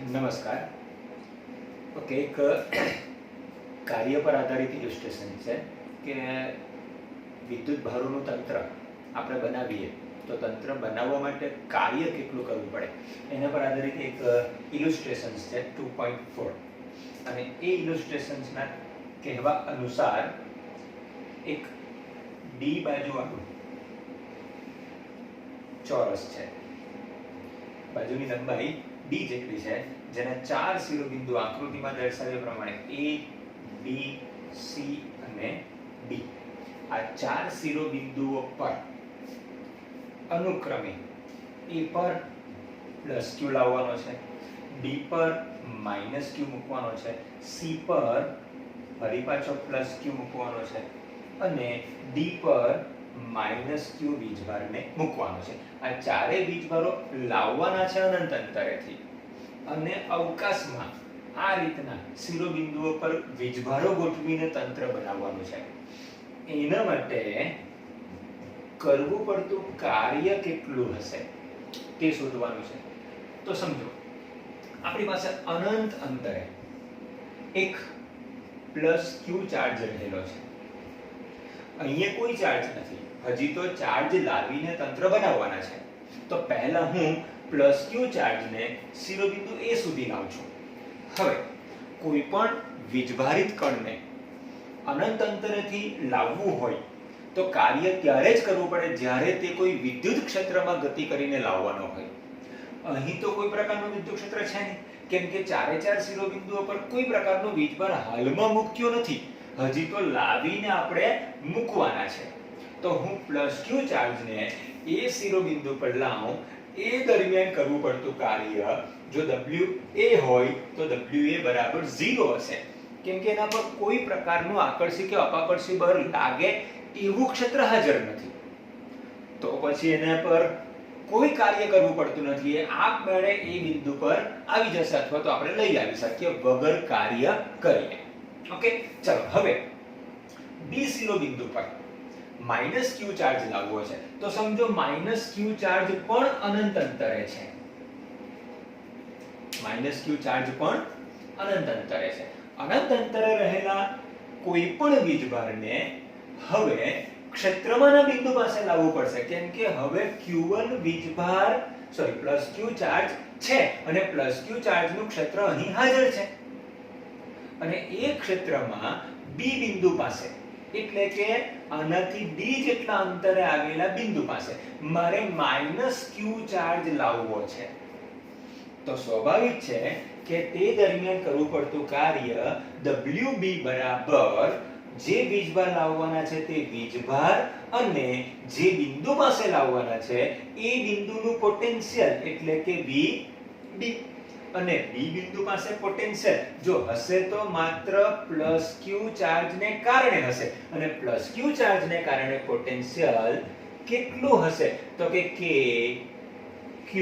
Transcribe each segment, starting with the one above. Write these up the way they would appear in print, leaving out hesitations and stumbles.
નમસ્કાર. ઓકે, એક કાર્ય પર આધારિત ઇલ્યુસ્ટ્રેશન છે કે વિદ્યુત ભારોનું તંત્ર આપણે બનાવીએ તો તંત્ર બનાવવા માટે કાર્ય કેટલું કરવું પડે એના પર આધારિત એક ઇલ્યુસ્ટ્રેશન્સ છે 2.4 અને એ ઇલ્યુસ્ટ્રેશન્સના કહેવા અનુસાર એક ડી બાજુવાળું ચોરસ છે, બાજુની લંબાઈ ડી જેટલી છે, જેના 4 શિરોબિંદુ આકૃતિમાં દર્શાવ્યા પ્રમાણે A, B, C અને D. આ 4 શિરોબિંદુઓ પર અનુક્રમે A પર +q લાવવાનો છે, D પર -q મૂકવાનો છે, C પર ફરી પાછો +q મૂકવાનો છે અને D પર -q વીજભારને મૂકવાનો છે. આ ચારેય વીજભારો લાવવાના છે અનંત અંતરેથી અને અવકાશમાં આ રીતના શિરોબિંદુઓ પર વીજભારો ગોઠવીને તંત્ર બનાવવાનું છે. એના માટે કરવું પડતું કાર્ય કેટલું હશે તે શોધવાનું છે. તો સમજો, આપણી પાસે અનંત અંતરે એક +q ચાર્જ રહેલો છે. અહીંયા કોઈ ચાર્જ નથી, હજી તો ચાર્જ લાવીને તંત્ર બનાવવાના છે. તો પહેલા હું +q ચાર્જને શિરોબિંદુ A સુધી લાવું છું. હવે કોઈ પણ વીજભારિત કણને અનંત અંતરેથી લાવવું હોય તો કાર્ય ત્યારે જ કરવું પડે જ્યારે તે કોઈ વિદ્યુત ક્ષેત્રમાં ગતિ કરીને લાવવાનો હોય. અહીં તો કોઈ પ્રકારનું વિદ્યુત ક્ષેત્ર છે નહીં, કેમ કે ચારે ચાર શિરોબિંદુઓ પર કોઈ પ્રકારનો વીજભાર હાલમાં મૂક્યો નથી, હજી તો લાવીને આપણે મૂકવાના છે. તો હું +q ચાર્જને એ શિરોબિંદુ પર લાવું, એ દરમિયાન કરવું પડતું કાર્ય જો WA હોય તો WA બરાબર 0 હશે, કેમ કે એના પર કોઈ પ્રકારનું આકર્ષી કે અપાકર્ષી બળ લાગે એવું ક્ષેત્ર હાજર નથી. તો પછી એના પર કોઈ કાર્ય કરવું પડતું નથી, એ આપમેળે એ બિંદુ પર આવી જશે અથવા તો આપણે લઈ આવી શકીએ વગર કાર્ય કરીએ. ઓકે, ચલો હવે B શિરોબિંદુ પર -q ચાર્જ લાવવો છે. તો સમજો -q ચાર્જ પણ અનંત અંતરે છે. -q ચાર્જ પણ અનંત અંતરે છે. અનંત અંતરે રહેલા કોઈ પણ વીજભારને હવે ક્ષેત્રમાંના બિંદુ પાસે લાવવું પડશે, કેમ કે હવે q1 વીજભાર +q ચાર્જ છે અને +q ચાર્જનું ક્ષેત્ર અહીં હાજર છે અને એ ક્ષેત્રમાં B બિંદુ પાસે, એટલે કે આનાથી D જેટલા અંતરે આવેલા બિંદુ પાસે મારે -q ચાર્જ લાવવો છે. તો સ્વાભાવિક છે કે તે દરમિયાન કરવું પડતું કાર્ય WB બરાબર જે વીજભાર લાવવાના છે તે વીજભાર અને જે બિંદુ પાસે લાવવાના છે એ બિંદુનું પોટેન્શિયલ એટલે કે VB. અને B બિંદુ પાસે પોટેન્શિયલ જો હશે તો માત્ર +q ચાર્જને કારણે હશે અને +q ચાર્જને કારણે પોટેન્શિયલ કેટલું હશે તો કે k q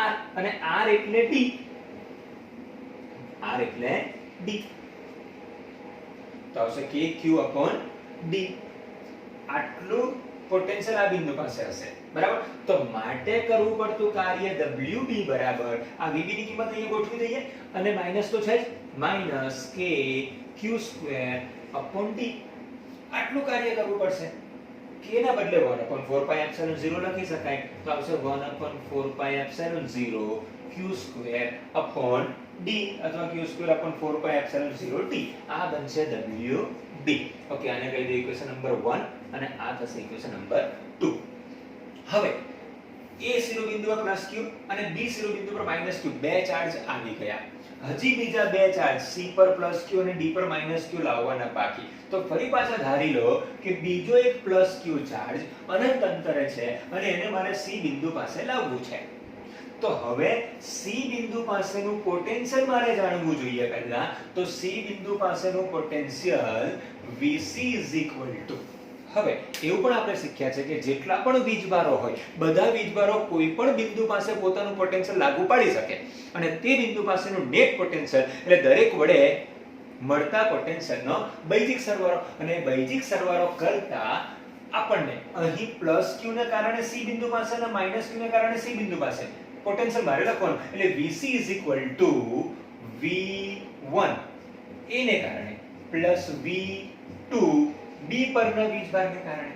r, અને r એટલે d. r એટલે d તો આવશે k q d. આટલું પોટેન્શિયલ આ બિંદુ પાસે હશે, બરાબર. તો માટે કરવું પડતું કાર્ય WB બરાબર આ VB ની કિંમત અહીંયા ગોઠવી દઈએ અને માઈનસ તો છે જ, -k q² d. આટલું કાર્ય કરવું પડશે. k ના બદલે 1/4πε0 લખી શકાય, તો આવશે 1/4πε0 q² d અથવા q²4πε0 d. આ બનશે WB. ઓકે, આને કહી દઈએ ઇક્વેશન નંબર 1 અને આ થશે ઇક્વેશન નંબર 2. હવે A શિરોબિંદુ પર +q અને B શિરોબિંદુ પર -q બે ચાર્જ આવી ગયા. હજી બીજા બે ચાર્જ C પર +q અને D પર -q લાવવાના બાકી. તો ફરી પાછા ધારી લો કે બીજો એક +q ચાર્જ અનંત અંતરે છે અને એને મારે C બિંદુ પાસે લાવવું છે. તો હવે C બિંદુ પાસેનું પોટેન્શિયલ મારે જાણવું જોઈએ પહેલા. તો C બિંદુ પાસેનું પોટેન્શિયલ VC હવે એવું પણ આપણે શીખ્યા છે કે જેટલા પણ વીજભારો હોય બધા વીજભારો કોઈ પણ બિંદુ પાસે પોતાનું પોટેન્શિયલ લાગુ પાડી શકે અને તે બિંદુ પાસેનું નેટ પોટેન્શિયલ એટલે દરેક વડે મળતા પોટેન્શિયલનો બૈજિક સરવાળો, અને બૈજિક સરવાળો કરતા આપણને અહીં +q ને કારણે C બિંદુ પાસે અને -q ને કારણે C બિંદુ પાસે પોટેન્શિયલ મારે લખવાનું એટલે VC V1 એને કારણે પ્લસ V2 D પરના વીજભારને કારણે.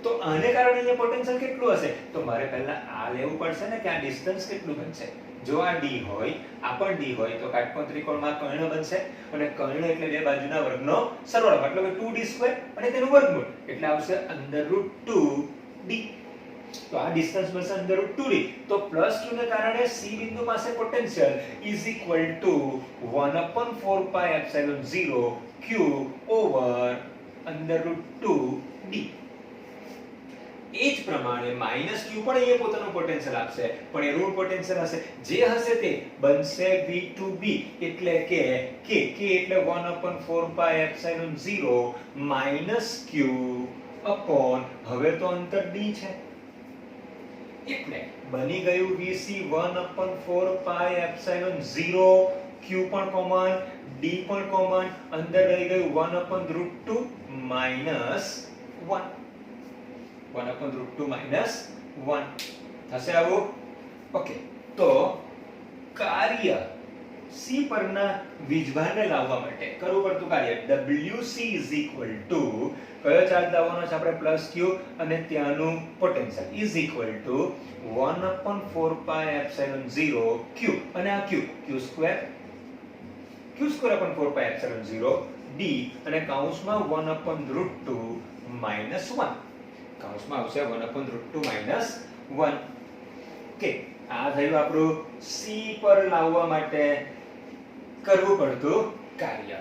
તો આને કારણે અહીંયા પોટેન્શિયલ કેટલું હશે? તો મારે પહેલા આ લેવું પડશે ને કે આ ડિસ્ટન્સ કેટલું બનશે. જો આ D હોય, આ પણ D હોય તો કાટકોણ ત્રિકોણમાં કર્ણ બનશે અને કર્ણ એટલે બે બાજુના વર્ગનો સરવાળો મતલબ 2D² અને તેનું વર્ગમૂળ એટલે આવશે √2D. તો આ ડિસ્ટન્સ બનશે √2D. તો પ્લસ q ને કારણે C બિંદુ પાસે પોટેન્શિયલ =1/4πε0 q ઓવર √2D. એ જ પ્રમાણે -q પણ અહીંયા પોતાનું પોટેન્શિયલ આપશે પણ એ ઋણ પોટેન્શિયલ હશે જે હશે તે બનશે V2B એટલે કે k એટલે 1/4πε0 q upon હવે તો અંતર D છે એટલે બની ગયું VC 1/4πε0 q પણ કોમન D પણ કોમન અંદર રહી ગયું 1/√2 -1 1/√2 -1 થશે આવું. ઓકે તો કાર્ય C પરના વીજભારને લાવવા માટે કરવું પડતું કાર્ય WC કયો ચાર્જ લાવવાનો છે આપણે +q અને ત્યાંનું પોટેન્શિયલ =1/4πε0 q અને આ q q²/4πε0 d અને કૌંસમાં 1/√2 -1 કૌંસમાં આવશે 1/√2 -1. ઓકે આ થયું આપણું C પર લાવવા માટે કરવું પડતું કાર્ય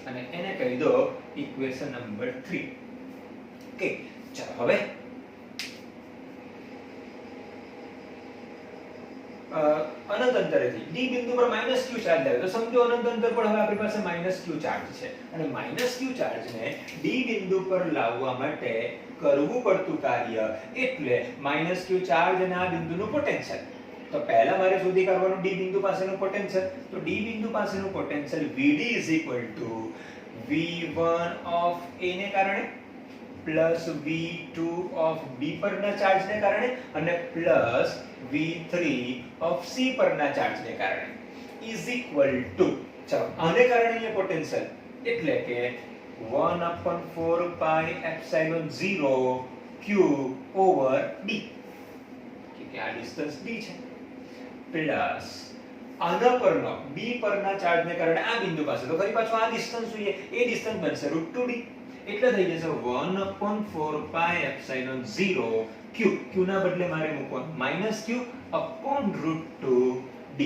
અને એને કહી દો ઇક્વેશન નંબર 3. ઓકે ચાલો હવે અનંત અંતરેથી D બિંદુ પર -q ચાર્જ લાવ્યો તો સમજો અનંત અંતર પર હવે આપણી પાસે -q ચાર્જ છે અને -q ચાર્જને D બિંદુ પર લાવવા માટે કરવું પડતું કાર્ય એટલે -q ચાર્જ અને આ બિંદુનું પોટેન્શિયલ. તો પહેલા મારે શોધી કાઢવાનું D બિંદુ પાસેનું પોટેન્શિયલ. તો D બિંદુ પાસેનું potential VD V1 of A ને કારણે પ્લસ V2 ઓફ B પરના ચાર્જને કારણે અને પ્લસ V3 ઓફ C પરના ચાર્જને કારણે ચાલો આને કારણે અહીંયા પોટેન્શિયલ એટલે કે 1/4πε0 q ઓવર d કે આ ડિસ્ટન્સ d છે પ્લસ આના પરનો B પરના ચાર્જને કારણે આ બિંદુ પાસે તો ફરી પાછું આ ડિસ્ટન્સ જોઈએ એ ડિસ્ટન્સ બનશે √2d એટલે થઈ જશે 1/4πε0 q ના બદલે મારે મૂકવાનું -q /√2d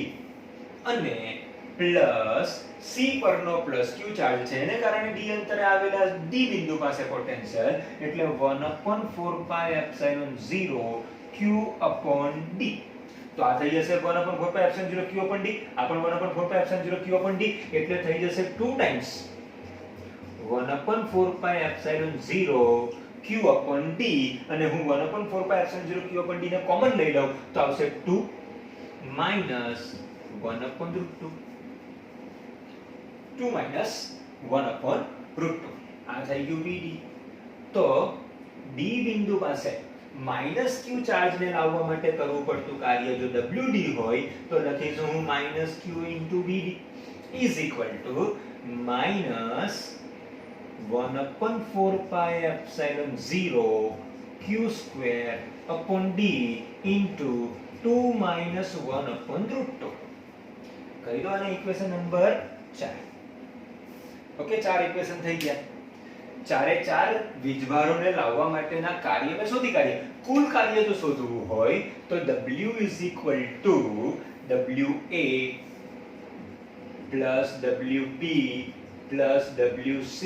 અને પ્લસ C પરનો +q ચાર્જ છે એને કારણે d અંતરે આવેલા D બિંદુ પાસે પોટેન્શિયલ એટલે 1/4πε0 q /d. તો આ થઈ જશે 1/4πε0 q /d આ પણ 1/4πε0 q /d એટલે થઈ જશે 2 ટાઈમ્સ 1/4πε0 q /d અને હું 1/4πε0 q /d ને કોમન લઈ લઉં તો આવશે 2 1/√2 2 1/√2 આ થઈ ગયું VD. તો D બિંદુ પાસે -q ચાર્જ ને લાવવા માટે કરવું પડતું કાર્ય જો WD હોય તો લખીશું હું -q * VD is equal to -1/4πε0 q² d into 2 - 1/√2. કહી દો આને ઇક્વેશન નંબર 4. ઓકે 4 ઇક્વેશન થઈ ગયા. ચારે ચાર વીજભારોને લાવવા માટેના કાર્ય મેં શોધી કાઢ્યા. કુલ કાર્ય જો શોધવું હોય તો W = WA plus WB plus WC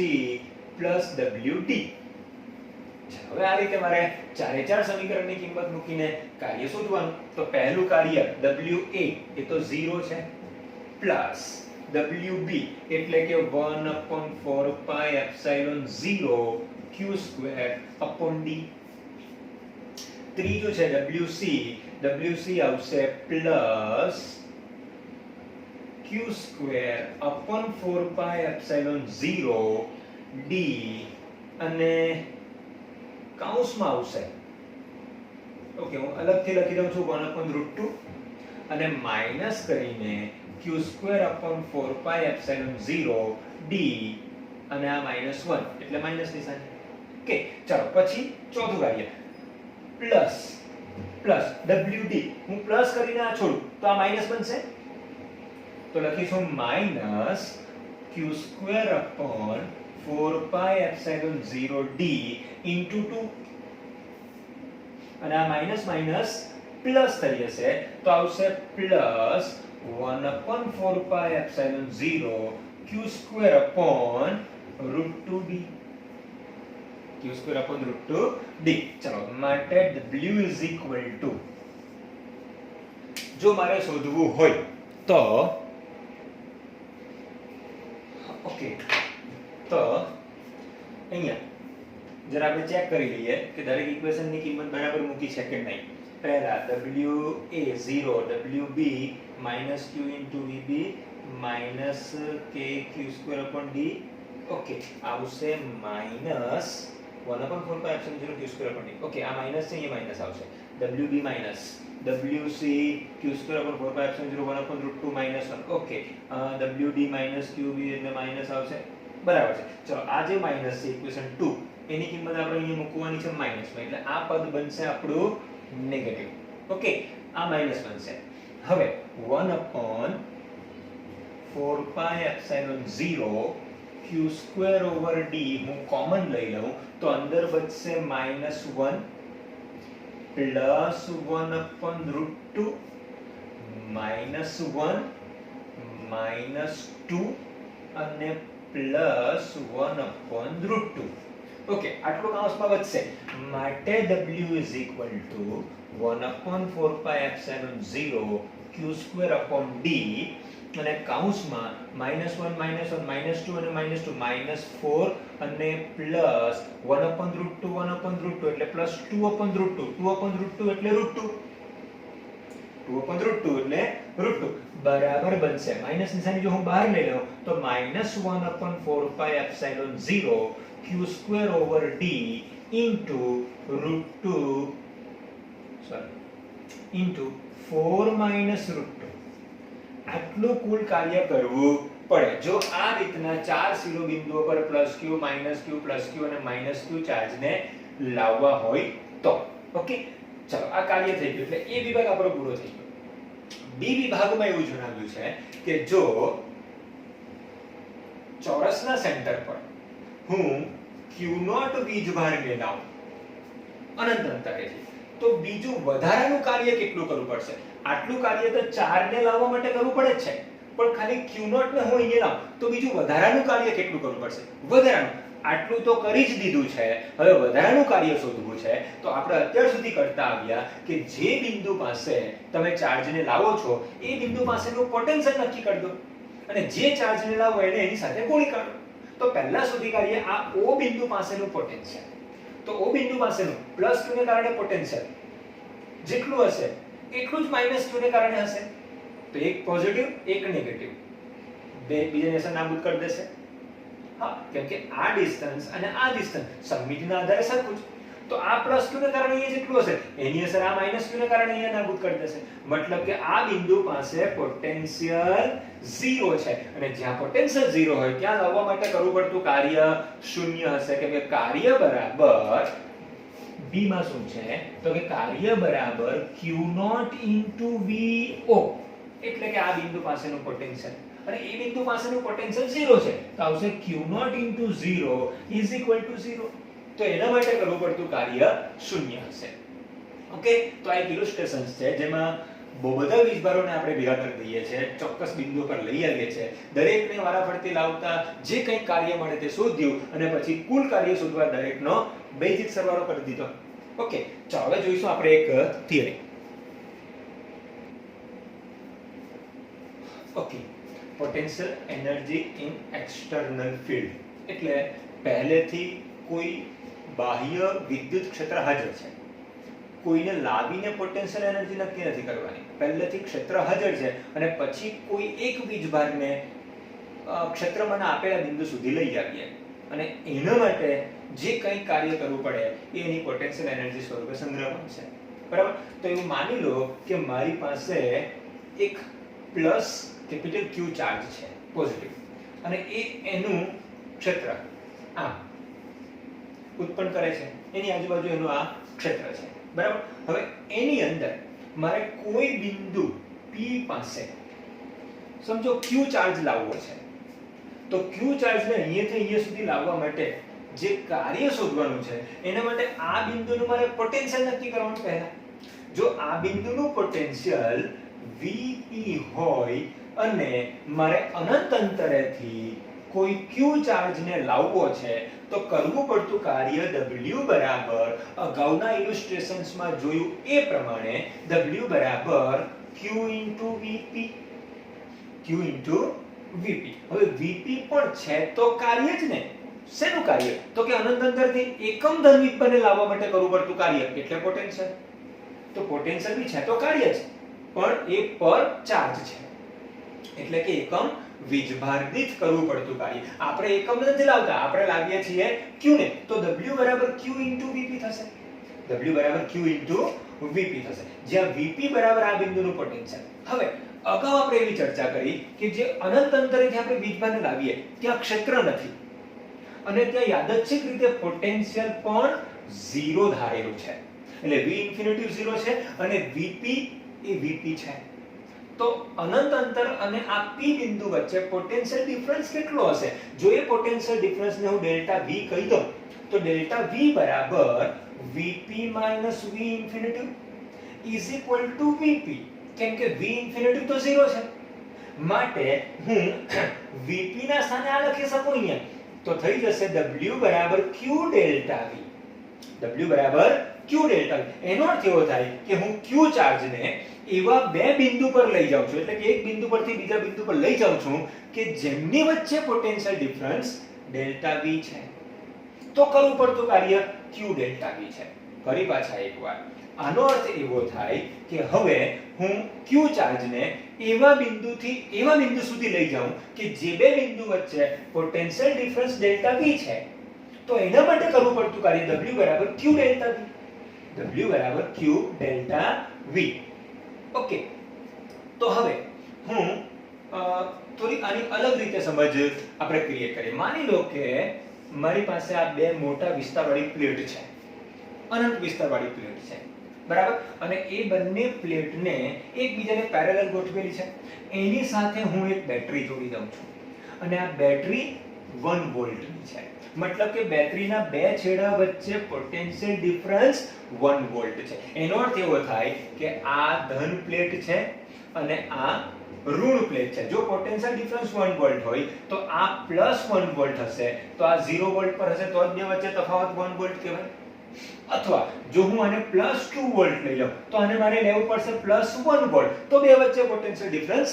plus WD. હવે આ રીતે મારે ચારે ચાર સમીકરણની કિંમત મૂકીને કાર્ય શોધવાનું. તો પહેલું કાર્ય WA એ તો 0 છે પ્લસ WB એટલે કે 1/4πε0 q²/d. ત્રીજું છે WC આવશે પ્લસ q²/4πε0 d અને કૌંસમાં આવશે ઓકે હું અલગથી લખી દઉં છું 1/√2 અને માઈનસ કરીને q²/4πε0 d અને આ -1 એટલે માઈનસ નિશાની. ઓકે, ચાલો પછી ચોથું કાર્ય પ્લસ wd. હું પ્લસ કરીને આ છોડું તો આ માઈનસ બનશે, તો લખીશું માઈનસ q²/4πε0d into 2 અને આ માઈનસ માઈનસ પ્લસ થઈ જશે તો આવશે પ્લસ 1/4πε0 q²/√2d q²/√2d. ચલો માટે w is equal to, જો મારે શોધવું હોય તો ઓકે, તો અહીંયા જરા આપણે ચેક કરી લઈએ કે દરેક ઇક્વેશનની કિંમત બરાબર મૂકી છે કે નહીં. પહેલા w a 0 wb - q vb - k q²/d. Okay, આવશે માઈનસ 1/4πε0 q²/d. ઓકે, આ માઈનસ છે, અહીંયા માઈનસ આવશે. wb minus wc q²/4πε0 1/√2 -1. Okay, wd - qb એટલે માઈનસ આવશે, બરાબર છે. ચલો આ જે માઈનસ છે ઇક્વેશન 2 એની કિંમત આપણે અહીંયા મૂકવાની છે માઈનસમાં, એટલે આ પદ બનશે આપણું નેગેટિવ. ઓકે, આ માઈનસ બનશે. હવે 1/4πε0 q²/d હું કોમન લઈ લઉં તો અંદર બચશે -1 પ્લસ 1/√2 -1 -2 અને પ્લસ 1/√2. ઓકે, આટલું કૌંસમાં વધશે માટે w is equal to 1/4πε0 q²/d અને કૌંસમાં -1 -1 -2 અને -2 -4 અને પ્લસ 1/√2 1/√2 એટલે પ્લસ 2/√2 2/√2 એટલે √2 2/√2 એટલે √2 બરાબર બનશે. માઈનસ નિશાની જો હું બહાર લઈ લઉં તો -1/4πε0 q²/d into √2 into 4 -√2. આટલું કુલ કાર્ય કરવું પડે જો આ રીતના ચાર શિરોબિંદુઓ પર +q -q +q અને -q ચાર્જને લાવવા હોય તો. ઓકે, ચલો આ કાર્ય થઈ ગયું એટલે એ વિભાગ આપણો પૂરો થઈ ગયો. બી વિભાગમાં એવું જણાવ્યું છે કે જો ચોરસના સેન્ટર પર હું q0 વીજભારને લાવું અનંત અંતરેથી તો બીજું વધારાનું કાર્ય કેટલું કરવું પડશે? આટલું કાર્ય તો 4 ને લાવવા માટે કરવું પડે છે, પણ ખાલી q0 ને હું અહીંયા લાવું તો બીજું વધારાનું કાર્ય કેટલું કરવું પડશે? વધારાનું આટલું તો કરી જ દીધું છે, હવે વધારાનું કાર્ય શોધવું છે. તો આપણે અત્યાર સુધી કરતા આવ્યા કે જે બિંદુ પાસે તમે ચાર્જને લાવો છો એ બિંદુ પાસેનું પોટેન્શિયલ નક્કી કરી દો અને જે ચાર્જને લાવો એને એની સાથે ગુણી કાઢો. તો પહેલા સુધી કરીએ આ O બિંદુ પાસેનું પોટેન્શિયલ. તો O બિંદુ પાસેનું +q ને કારણે પોટેન્શિયલ જેટલું હશે એટલું જ -q ને કારણે હશે. તો એક પોઝિટિવ એક નેગેટિવ બે બીજાને નાબૂદ કરી દેશે. હા, કેમ કે આ ડિસ્ટન્સ અને આ ડિસ્ટન્સ સમમિતિના આધારે સરખું જ. તો આ +q ને કારણે અહીંયા જેટલું હશે એની અસર આ -q ને કારણે અહીંયા નાબૂદ કરી દેશે. મતલબ કે આ બિંદુ પાસે પોટેન્શિયલ 0 છે અને જ્યાં પોટેન્શિયલ 0 હોય ત્યાં લાવવા માટે કરવું પડતું કાર્ય 0 હશે. કેમ કે કાર્ય બરાબર b માં શું છે તો કે કાર્ય બરાબર q0 vo, એટલે કે આ બિંદુ પાસેનું પોટેન્શિયલ અને એ બિંદુ પાસેનું પોટેન્શિયલ 0 છે તો આવશે q0 0 0. તો એના માટે કરવું પડતું કાર્ય 0 હશે. ઓકે, તો આ એક ઇલુસ્ટ્રેશન છે જેમાં બહુ બધા વીજભારોને આપણે ભેગા કરી દઈએ છીએ, ચોક્કસ બિંદુ પર લઈ આવીએ છીએ, દરેકને વારાફરતી લાવતા જે કંઈ કાર્ય મળે તે શોધ્યું અને પછી કુલ કાર્ય શોધવા દરેકનો બેઝિક સરવાળો કરી દીધો. ઓકે, ચાલો હવે જોઈશું આપણે એક theory. Okay, potential energy in external field એટલે પહેલેથી કોઈ બાહ્ય વિદ્યુત ક્ષેત્ર હાજર છે, કોઈને લાવીને પોટેન્શિયલ એનર્જી નક્કી નથી કરવાની, પહેલેથી ક્ષેત્ર હાજર છે અને પછી કોઈ એક વીજભારને ક્ષેત્રમાંના આપેલા બિંદુ સુધી લઈ આવીએ અને એના માટે જે કંઈ કાર્ય કરવું પડે એ એની પોટેન્શિયલ એનર્જી સ્વરૂપે સંગ્રહવાનું છે. બરાબર, તો એવું માની લો કે મારી પાસે એક પ્લસ કેપિટલ Q ચાર્જ છે પોઝિટિવ, અને એનું ક્ષેત્ર આ ઉત્પન્ન કરે છે, એની આજુબાજુ એનું આ ક્ષેત્ર છે, બરાબર. હવે એની અંદર મારે કોઈ બિંદુ P પાસે સમજો Q ચાર્જ લાવવો છે, તો Q ચાર્જને અહીંયાથી અહીંયા સુધી લાવવા માટે જે કાર્ય શોધવાનું છે એના માટે આ બિંદુનું મારે પોટેન્શિયલ નક્કી કરવાનું પહેલા. જો આ બિંદુનું પોટેન્શિયલ Vp હોય અને મારે અનંત અંતરેથી કોઈ Q ચાર્જને લાવવો છે તો કરવું પડતું કાર્ય W બરાબર અગાઉના ઇલુસ્ટ્રેશન્સમાં જોયું એ પ્રમાણે W બરાબર Q Vp. Q Vp. હવે Vp પણ છે તો કાર્ય જ ને. શેનું કાર્ય? તો કે અનંત અંતરથી એકમ ધન વિપને લાવવા માટે કરવું પડતું કાર્ય એટલે પોટેન્શિયલ. તો પોટેન્શિયલ બી છે તો કાર્ય છે, પણ એ પર ચાર્જ છે એટલે કે એકમ વીજભાર દીઠ કરવું પડતું કાર્ય. આપણે એકમ નથી લાવતા, આપણે લાવીએ છીએ Q ને, તો W બરાબર Q Vp થશે. W બરાબર Q Vp થશે, જ્યાં Vp બરાબર આ બિંદુનું પોટેન્શિયલ. હવે અગાઉ આપણે એવી ચર્ચા કરી કે જે અનંત અંતરેથી આપણે વીજભારને લાવીએ ત્યાં ક્ષેત્ર નથી અને ત્યાં યાદચ્છિક રીતે પોટેન્શિયલ પણ 0 ધારેલું છે, એટલે V ઇન્ફિનિટી 0 છે અને Vp એ Vp છે. તો અનંત અંતર અને આ P બિંદુ વચ્ચે પોટેન્શિયલ ડિફરન્સ કેટલો હશે? જો એ પોટેન્શિયલ ડિફરન્સને હું ડેલ્ટા V કહી દઉં તો ડેલ્ટા V બરાબર Vp - V infinity is equal to Vp, કેમ કે V ઇન્ફિનિટી તો 0 છે, માટે હું Vp ના સ્થાને આ લખી શકું અહીંયા, તો થઈ જશે W બરાબર Q ડેલ્ટા V. W બરાબર Q ડેલ્ટા V. એનો અર્થ એવો થાય કે હું Q ચાર્જને એવા બે બિંદુ પર લઈ જાઉં છું, એટલે કે એક બિંદુ પરથી બીજા બિંદુ પર લઈ જાઉં છું કે જેમની વચ્ચે પોટેન્શિયલ ડિફરન્સ ડેલ્ટા V છે, તો કરવું પડતું કાર્ય Q ડેલ્ટા V છે. ફરી પાછા એકવાર, આનો અર્થ એવો થાય કે હવે હું Q ચાર્જને એવા બિંદુ સુધી લઈ જાઉં કે જે બે બિંદુ વચ્ચે પોટેન્શિયલ ડિફરન્સ ડેલ્ટા V છે, તો એના માટે કરવું પડતું કાર્ય W બરાબર Q ડેલ્ટા V. W બરાબર Q ડેલ્ટા V. ઓકે, તો હવે હું થોડી આની અલગ રીતે સમજ આપણે ક્રિએટ કરીએ. માની લો કે મારી પાસે આ બે મોટા વિસ્તારવાળી પ્લેટ છે, અનંત વિસ્તારવાળી પ્લેટ છે, બરાબર, અને એ બંને પ્લેટને એકબીજાને પેરેલલ ગોઠવેલી છે. એની સાથે હું એક બેટરી જોડી દઉં છું અને આ બેટરી 1 વોલ્ટની છે, મતલબ કે બેટરીના બે છેડા વચ્ચે પોટેન્શિયલ ડિફરન્સ 1 વોલ્ટ છે. એનો અર્થ એવો થાય કે આ ધન પ્લેટ છે અને આ ઋણ પ્લેટ છે. જો પોટેન્શિયલ ડિફરન્સ 1 વોલ્ટ હોય તો આ +1 વોલ્ટ હશે, તો આ 0 વોલ્ટ પર હશે, તો જ બે વચ્ચે તફાવત 1 વોલ્ટ કહેવાય. અથવા જો હું આને +2 વોલ્ટ લઈ લઉં તો આને મારે લેવું પડશે +1 વોલ્ટ, તો બે વચ્ચે પોટેન્શિયલ ડિફરન્સ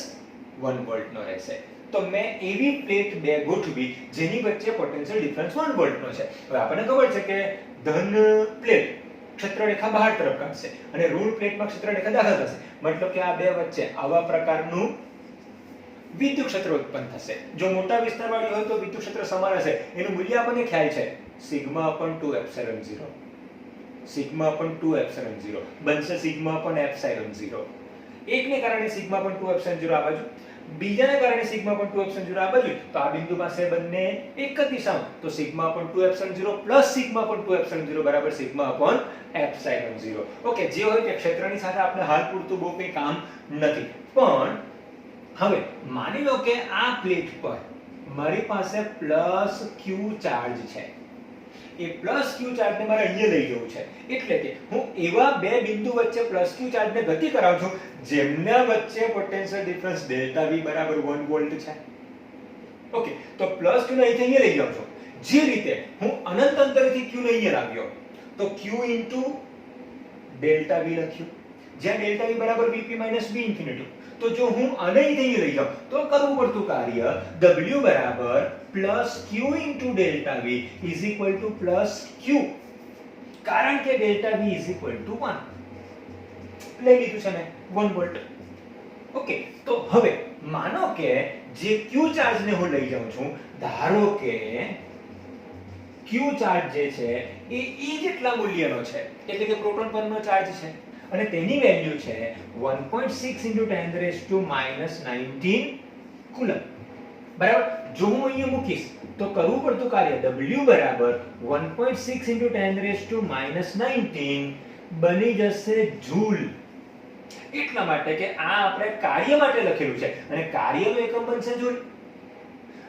1 વોલ્ટનો રહેશે. તો મેં એવી પ્લેટ બે ગોઠવી જેની વચ્ચે પોટેન્શિયલ ડિફરન્સ 1 વોલ્ટનો છે. હવે આપણને ખબર છે કે ધન પ્લેટ ક્ષેત્રરેખા બહાર તરફ કાઢશે અને ઋણ પ્લેટમાં ક્ષેત્રરેખા દાખલ થશે, મતલબ કે આ બે વચ્ચે આવા પ્રકારનું વિદ્યુત ક્ષેત્ર ઉત્પન્ન થશે. જો મોટા વિસ્તારવાળી હોય તો વિદ્યુત ક્ષેત્ર સમાન હશે. એનું મૂલ્ય આપણને ખ્યાલ છે, σ/2ε0. σ/2ε0 બનશે σ/ε0. એકને કારણે σ/2ε0 આ બાજુ, બીજાને કારણે σ/2ε0 આ બાજુ, તો આ બિંદુ પાસે બંને એક જ દિશામાં, તો σ/2ε0 σ/2ε0 બરાબર σ/ε0. ઓકે, જે હોય તે ક્ષેત્રની સાથે આપણે હાલ પૂરતું બહુ કંઈ કામ નથી. પણ હવે માની લો કે આ પ્લેટ પર મારી પાસે +Q ચાર્જ છે. એ +Q ચાર્જને મારે અહીંયા લઈ જવું છે, એટલે કે હું એવા બે બિંદુ વચ્ચે +Q ચાર્જને ગતિ કરાવું છું જેમના વચ્ચે પોટેન્શિયલ ડિફરન્સ ડેલ્ટા V બરાબર 1 વોલ્ટ છે. ઓકે, તો +Q ને અહીંથી અહીંયા લઈ જાઉં છું. જે રીતે હું અનંત અંતરથી Q ને અહીંયા લાવ્યો તો Q ડેલ્ટા V લખ્યું, જ્યાં ડેલ્ટા V બરાબર Vp - V ઇન્ફિનિટી. તો જો હું આને અહીં લઈ જાઉં તો કરવું પડતું કાર્ય W બરાબર +Q delta V is equal to +Q, કારણ કે delta V is equal to 1 લઈ લીધું છે ને 1 વોલ્ટ. ઓકે, તો હવે માનો કે જે Q ચાર્જને હું લઈ જાઉં છું, ધારો કે Q ચાર્જ જે છે એ E જેટલા મૂલ્યનો છે, એટલે કે પ્રોટોન પરનો ચાર્જ છે, અને તેની વેલ્યુ છે 1.6 × 10⁻⁻19 કુલમ. બરાબર. જો હું અહીંયા મૂકીશ તો કરવું પડતું કાર્ય W બરાબર 1.6 × 10⁻⁻19 બની જશે જૂલ. એટલા માટે કે આ આપણે કાર્ય માટે લખેલું છે અને કાર્યનો એકમ બનશે જૂલ.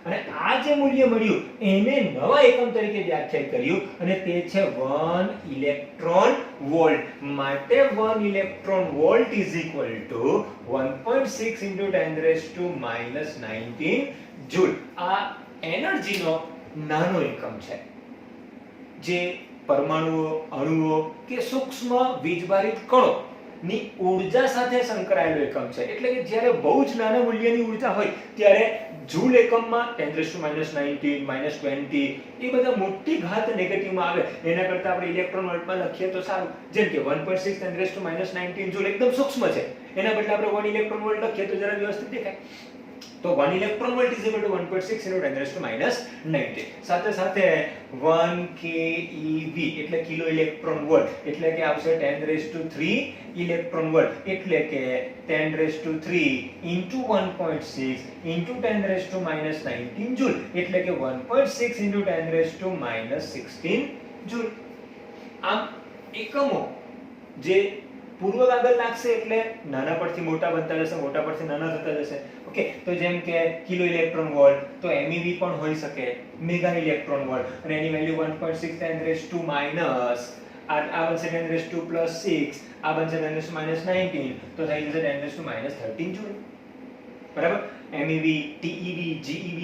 અને આ જે મૂલ્ય મળ્યું એને નવા એકમ તરીકે વ્યાખ્યાયિત કર્યું અને તે છે 1 ઇલેક્ટ્રોન વોલ્ટ. માટે 1 ઇલેક્ટ્રોન વોલ્ટ = 1.6 × 10⁻⁻19 જૂલ. આ એનર્જીનો નાનો એકમ છે જે પરમાણુઓ, અણુઓ કે સૂક્ષ્મ વીજભારિત કણો ની ઊર્જા સાથે સંકળાયેલો એકમ છે. એટલે કે જ્યારે બહુ જ નાના મૂલ્યની ઊર્જા હોય ત્યારે જૂલ એકમમાં 10⁻⁻19 -20 એ બધા મોટી ઘાત નેગેટિવમાં આવે. એના કરતા આપણે ઇલેક્ટ્રોન વોલ્ટમાં લખીએ તો સારું. જેમ કે 1.6 10⁻⁻19 જૂલ એકદમ સૂક્ષ્મ છે, એના બદલે આપણે 1 ઇલેક્ટ્રોન વોલ્ટ લખીએ તો જરા વ્યવસ્થિત દેખાય. તો 1 ઇલેક્ટ્રોન વોલ્ટ = 1.6 × 10⁻⁻19. સાથે સાથે 1 keV એટલે કિલો ઇલેક્ટ્રોન વોલ્ટ એટલે કે આવશે 10⁻³ ઇલેક્ટ્રોન વોલ્ટ એટલે કે 10⁻³ × 1.6 × 10⁻⁻19 જૂલ એટલે કે 1.6 × 10⁻⁻16 જૂલ. આમ એકમો જે પૂર્વ આગળ લાગશે એટલે નાના પરથી મોટા બનતા જશે, મોટા પરથી નાના થતા જશે. ઓકે, તો જેમ કે કિલો ઇલેક્ટ્રોન વોલ્ટ તો MeV પણ હોઈ શકે, મેગા ઇલેક્ટ્રોન વોલ્ટ, અને એની વેલ્યુ 1.6 10⁻⁻, આ બનશે 10⁻²+6, આ બનશે 10⁻⁻19, તો થઈ જશે 10⁻⁻13 જૂલ. બરાબર. MeV, TeV, GeV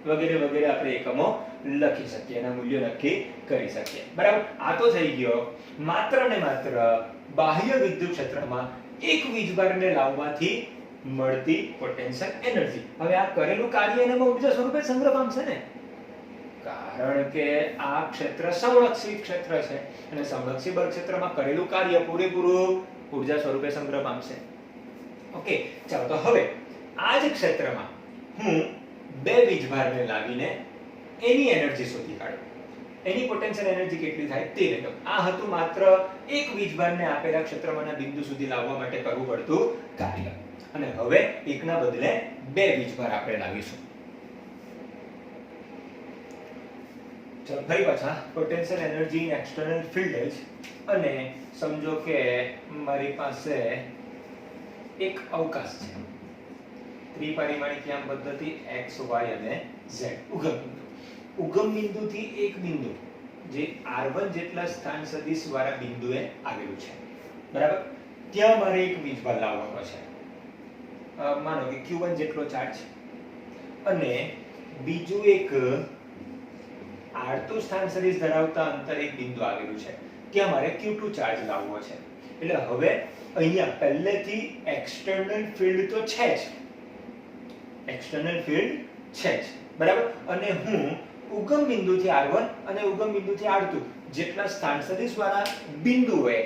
વગેરે વગેરે આપણે એકમો લખી શકીએ, એના મૂલ્યો નક્કી કરી શકીએ. બરાબર. આ તો થઈ ગયો માત્ર ને માત્ર બાહ્ય વિદ્યુત ક્ષેત્રમાં એક વીજભારને લાવવાથી મળતી પોટેન્શિયલ એનર્જી. હવે આ કરેલું કાર્ય એનામાં ઊર્જા સ્વરૂપે સંગ્રહ પામશે ને, કારણ કે આ ક્ષેત્ર સંરક્ષિત ક્ષેત્ર છે અને સંરક્ષિત બળ ક્ષેત્રમાં કરેલું કાર્ય પૂરેપૂરું ઊર્જા સ્વરૂપે સંગ્રહ પામશે. ઓકે, ચાલો તો હવે આ જ ક્ષેત્રમાં હું બે વીજભારને લાવીને એની એનર્જી શોધી કાઢું. એની પોટેન્શિયલ એનર્જી કેટલી થાય તે લખો. આ હતું માત્ર એક વીજભારને આપેલા ક્ષેત્રમાંના બિંદુ સુધી લાવવા માટે કરવું પડતું કાર્ય. અને હવે એકના બદલે બે વીજભાર આપણે લાવીશું. ચલો ફરી પાછા potential energy in external field અને સમજો કે મારી પાસે એક અવકાશ છે. ત્રિપરિમાણીય ક્યામ પદ્ધતિ x y અને z. ઉગમ બિંદુથી એક બિંદુ જે r1 જેટલા સ્થાન સદિશ વાળા બિંદુએ આવેલું છે. બરાબર. ત્યાં મારે એક વીજભાર લાવવાનો છે. માનો કે q1 જેટલો ચાર્જ અને બીજું એક r2 સ્થાન સદિશ ધરાવતા અંતર એક બિંદુ આવેલું છે. ત્યાં મારે q2 ચાર્જ લાવવો છે. એટલે હવે અહીંયા પહેલેથી એક્સટર્નલ ફિલ્ડ તો છે જ. એક્સટર્નલ ફિલ્ડ છે જ. બરાબર. અને હું ઉગમ બિંદુથી r1 અને ઉગમ બિંદુથી r2 જેટલા સ્થાન સદિશ વાળા બિંદુએ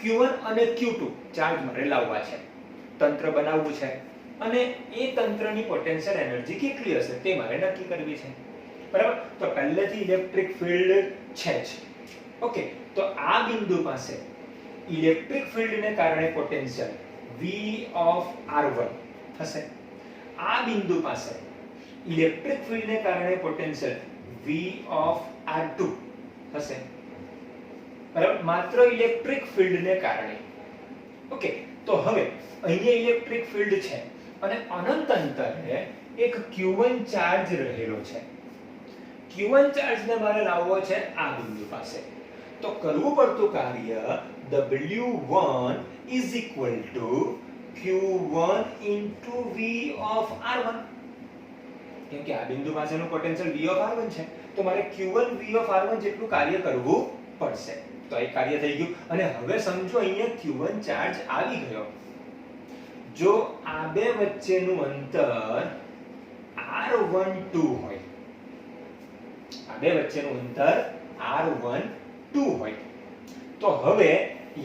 q1 અને q2 ચાર્જ મારે લાવવા છે, તંત્ર બનાવવું છે અને એ તંત્રની પોટેન્શિયલ એનર્જી કેટલી હશે તે મારે નક્કી કરવી છે. બરાબર. તો પહેલેથી ઇલેક્ટ્રિક ફિલ્ડ છે જ. ઓકે, તો આ બિંદુ પાસે ઇલેક્ટ્રિક ફિલ્ડને કારણે પોટેન્શિયલ V of r1 હશે. આ બિંદુ પાસે ઇલેક્ટ્રિક ફિલ્ડને કારણે પોટેન્શિયલ V of r2 હશે. બરાબર. માત્ર ઇલેક્ટ્રિક ફિલ્ડને કારણે. ઓકે, તો હવે અહીંયા ઇલેક્ટ્રિક ફિલ્ડ છે અને અનંત અંતરે એક q1 ચાર્જ રહેલો છે. q1 ચાર્જને મારે લાવવો છે આ બિંદુ પાસે. તો કરવું પડતું કાર્ય W1 is equal to q1 into V of r1. કેમ કે આ બિંદુ પાસેનું પોટેન્શિયલ V of r1 છે, તો મારે q1 V of r1 જેટલું કાર્ય કરવું પડશે. તો એ કાર્ય થઈ ગયું. અને હવે સમજો અહીંયા q1 ચાર્જ આવી ગયો. જો આ બે વચ્ચેનું અંતર r12 હોય, આ બે વચ્ચેનું અંતર r12 હોય, તો હવે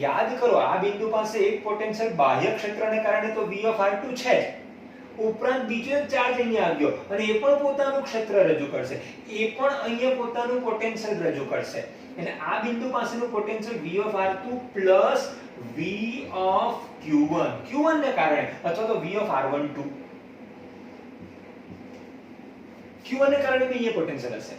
યાદ કરો આ બિંદુ પાસે એક પોટેન્શિયલ બાહ્ય ક્ષેત્રને કારણે તો V of r2 છે જ, ઉપરાંત બીજો એક ચાર્જ અહીંયા આવ્યો અને એ પણ પોતાનું ક્ષેત્ર રજૂ કરશે, એ પણ અહીંયા પોતાનું પોટેન્શિયલ રજૂ કરશે. એટલે આ બિંદુ પાસેનું potential V of r2 plus V of Q1 ને કારણે અથવા તો V of R12 Q1 ને કારણે બી અહીંયા પોટેન્શિયલ હશે.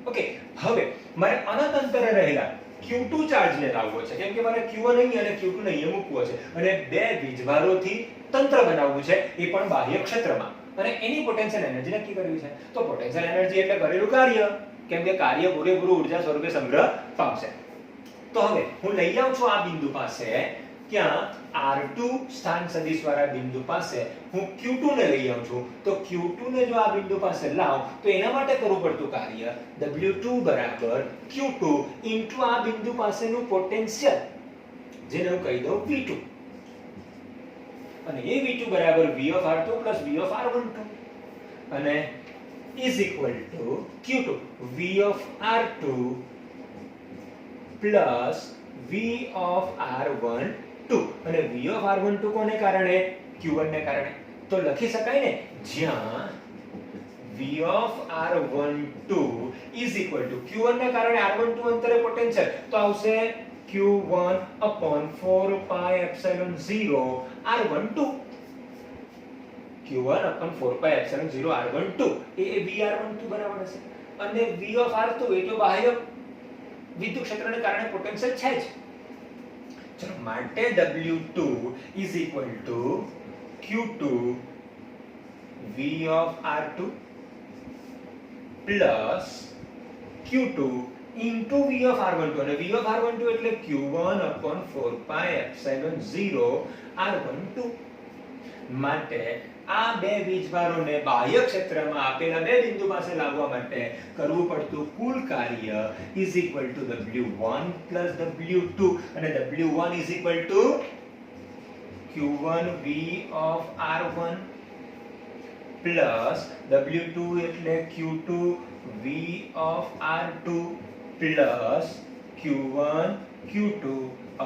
ઓકે, હવે મારે અનંત અંતરે રહેલા Q2 ચાર્જ ને લાવવો છે, કેમ કે મારે Q1 અહીં અને Q2 ને અહીંયા મૂકવો છે અને બે વીજભારોથી તંત્ર બનાવવું છે, એ પણ બાહ્ય ક્ષેત્રમાં, અને એની પોટેન્શિયલ એનર્જી નક્કી કરવી છે. તો પોટેન્શિયલ એનર્જી એટલે કરેલું કાર્ય, કેમ કે કાર્ય પૂરેપૂરું ઊર્જા સ્વરૂપે સંગ્રહ પામશે. તો હવે હું લઈ આવું છું આ બિંદુ પાસે, ક્યાં R2 સ્થાન સદિશ વાળા બિંદુ પાસે હું Q2 ને લઈ આવું છું. તો Q2 ને જો આ બિંદુ પાસે લાવ તો એના માટે કરવું પડતું કાર્ય W2 બરાબર Q2 ઇન્ટુ આ બિંદુ પાસેનું પોટેન્શિયલ, જેને હું કહી દઉં V2, અને એ V2 બરાબર V of R2 plus V of R12, અને is equal to Q2 V of R2 plus V of R12, અને V of R12 કોને કારણે? Q1 ને કારણે. તો લખી શકાય ને, જ્યાં V of R12 is equal to Q1 ને કારણે R12 અંતરે પોટેન્શિયલ, તો આવશે Q1 upon 4 pi epsilon 0 R12. Q1 upon 4 pi epsilon 0 R12 એ VR12 બરાબર હશે, અને V of R2 એ તો બાહ્ય વિદ્યુત ક્ષેત્રને કારણે પોટેન્શિયલ છે જ. ચલો, માટે W2 is equal to Q2 V of R2 plus Q2 into V of R12, અને V of R12 એટલે Q1 upon 4 pi epsilon 0 R12. માટે આ બે વીજભારોને બાહ્ય ક્ષેત્રમાં આપેલા બે બિંદુ પાસે લાવવા માટે કરવું પડતું કુલ કાર્ય is equal to W1 plus W2, અને W1 is equal to Q1 V of R1 plus W2 એટલે Q2 V of R2 plus Q1 Q2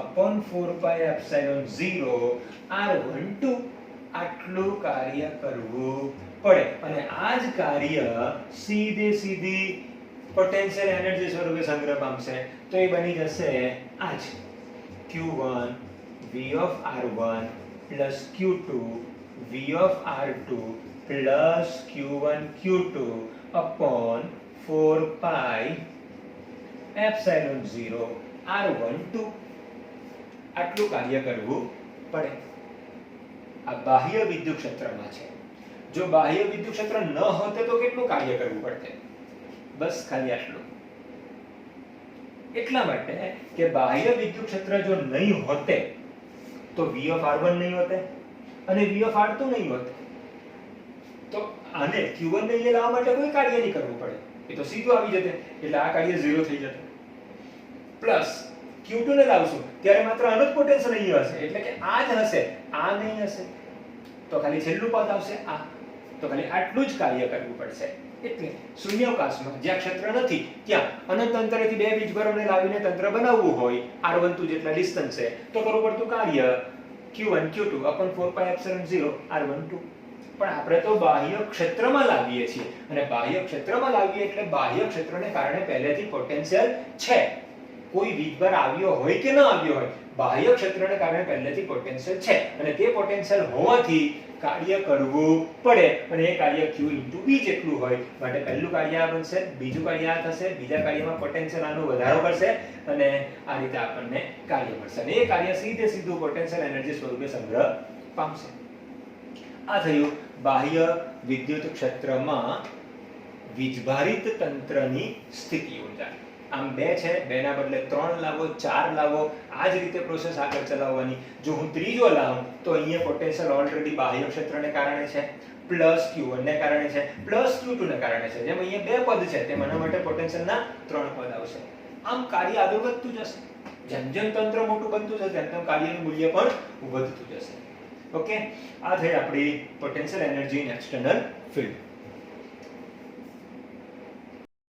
upon 4 pi epsilon 0 R12. આટલું કાર્ય કરવું પડે, અને આ જ કાર્ય સીધી પોટેન્શિયલ એનર્જી સ્વરૂપે સંગ્રહ પામશે. તો એ બની જશે આ જ Q1 V of R1 plus Q2 V of R2 plus Q1 Q2 upon 4 pi epsilon 0 R12. આટલું કાર્ય કરવું પડે. આ બાહ્ય વિદ્યુત ક્ષેત્રમાં છે. જો બાહ્ય વિદ્યુત ક્ષેત્ર ન હોતે તો કેટલું કાર્ય કરવું પડતે? બસ ખાલી આટલું. એટલા માટે કે બાહ્ય વિદ્યુત ક્ષેત્ર જો નહીં હોતે તો V of R1 નહીં હોતે અને V of R2 નહીં હોતે. તો આને Q1 ને અહીંયા લાવવા માટે કોઈ કાર્ય નહીં કરવું પડે, એ તો સીધું આવી જતે, એટલે આ કાર્ય 0 થઈ જતે. પ્લસ Q2 ને લાવશું ત્યારે માત્ર અનંત પોટેન્શિયલ અહીં હશે, એટલે કે આ જ હશે, આ નહીં હશે. તો ખાલી છેલ્લું પદ આવશે આ. તો ખાલી આટલું જ કાર્ય કરવું પડશે. એટલે શૂન્યાવકાશમાં જ્યાં ક્ષેત્ર નથી ત્યાં અનંત અંતરેથી બે વીજભારોને લાવીને તંત્ર બનાવવું હોય, R12 જેટલા ડિસ્ટન્સ છે, તો કરવું પડતું કાર્ય Q1 Q2 upon 4 pi epsilon 0 R12. પણ આપણે તો બાહ્ય ક્ષેત્રમાં લાવીએ છીએ, અને બાહ્ય ક્ષેત્રમાં લાવીએ એટલે બાહ્ય ક્ષેત્રને કારણે પહેલેથી પોટેન્શિયલ છે. કોઈ વીજભાર આવ્યો હોય કે ન આવ્યો હોય, બાહ્ય ક્ષેત્રને કારણે પહેલેથી પોટેન્શિયલ છે, અને તે પોટેન્શિયલ હોવાથી કાર્ય કરવું પડે, અને એ કાર્ય Q into V જેટલું હોય. માટે પહેલું કાર્ય આ બનશે, બીજું કાર્ય આ થશે, બીજા કાર્યમાં પોટેન્શિયલ આનો વધારો કરશે, અને આ રીતે આપણને કાર્ય મળશે, અને એ કાર્ય સીધું પોટેન્શિયલ એનર્જી સ્વરૂપે સંગ્રહ પામશે. આ થયું બાહ્ય વિદ્યુત ક્ષેત્રમાં વીજભારિત તંત્રની સ્થિતિ ઊર્જા. આમ બે છે, બેના બદલે 3 લાવો, 4 લાવો, આ જ રીતે પ્રોસેસ આગળ ચલાવવાની. જો હું ત્રીજો લાવું તો અહીંયા પોટેન્શિયલ ઓલરેડી બાહ્ય ક્ષેત્રને કારણે છે, પ્લસ Q1 ને કારણે છે, પ્લસ Q2 ને કારણે છે. જેમ અહીંયા બે પદ છે તેમ આના માટે પોટેન્શિયલના 3 પદ આવશે. આમ કાર્ય આગળ વધતું જશે. જેમ તંત્ર મોટું બનતું જશે તેમ કાર્યનું મૂલ્ય પણ વધતું જશે. ઓકે, આ થઈ આપણી potential energy in external field.